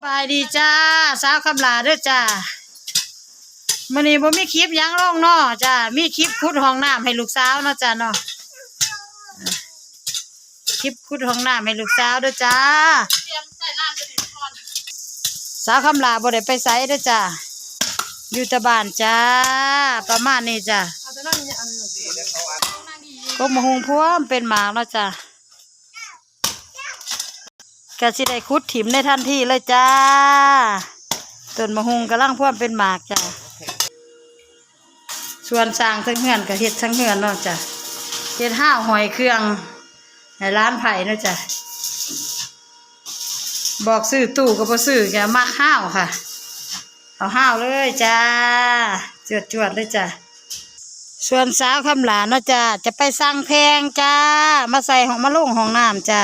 ไปดีจ้าสาวคำลาเด้อจ้ามื้อนี้บ่มีคลิปหยังลงเนาะจ้ามีคลิปขุดห้องน้ำให้ลูกสาวเนาะจ้าเนาะคลิปขุดห้องน้ำให้ลูกสาวเด้อจ้าสาวคำลาบ่ได้ไปไสเด้อจ้าอยู่แต่บ้านจ้าประมาณนี้จ้าก็มะฮุงพวมเป็นหมากเนาะจ้าก็สิได้ขุดถิ่มในทันทีเลยจ้าต้นมะฮุงกำลังพ่วมเป็นหมากจ้าส่วนสร้างทั้งเฮือนกับเฮ็ดทั้งเฮือนเนาะจ้าเฮ็ดห้าวหอยเครื่องในร้านไผ่เนาะจ้าบอกซื้อตู้ก็บ่ซื้อจ้ามักห้าวค่ะเอาห้าวเลยจ้าจวดเลยจ้าส่วนสาวคำหลานเนาะจ้าจะไปสั่งแพงจ้ามาใส่ห้องมาลงห้องน้ำจ้า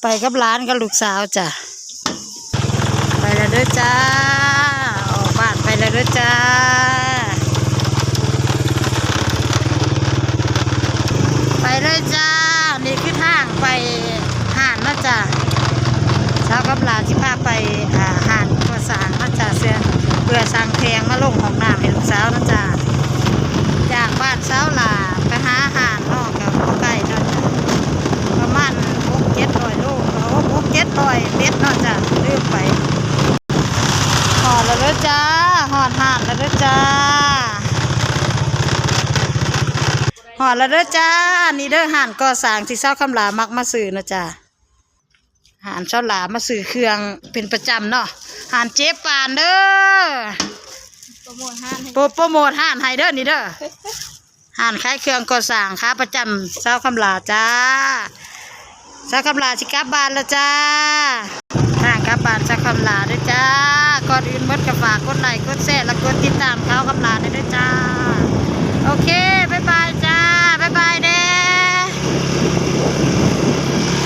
ไปกับร้านกับลูกสาวจ้ะไปแล้วเด้อจ้าออกบ้านไปแล้วเด้อจ้าไปเลยจ้านี่คือทางไปห่านนะจ้าสาวกับหลานที่พาไปห่านก็สร้างนะจ้าเพื่อสั่งแพงมาลงห้องน้ำให้ลูกสาวนะจ้าจากบ้านสาวหลาไปหาห่านนอกกับใกล้นะจ้าประมาณ600-700 โล600-700 เมตรเนาะจ้ะลืมไปหอดแล้วเด้อจ้าหอดห่านแล้วเด้อจ้าหอดแล้วเด้อจ้านี่เด้อห่านก่อสร้างที่เช้าคำลามักมาซื้อนะจ้าห่านเช้าหลามาซื้อเครื่องเป็นประจำเนาะห่านเจ๊ปานเด้อโปรโมทห่านให้เด้อนี่เด้อห่านขายเครื่องก่อสร้างค้าประจำเช้าคำลาจ้าสักคำลาสิกลับบ้านแล้วจ้าทางกลับบ้านสักคำลาด้วยจ้าก่อนอื่นมดกับฝากกดไลค์กดแชร์และกดติดตามเขาคำลาด้วยจ้าโอเคบ๊ายบายจ้า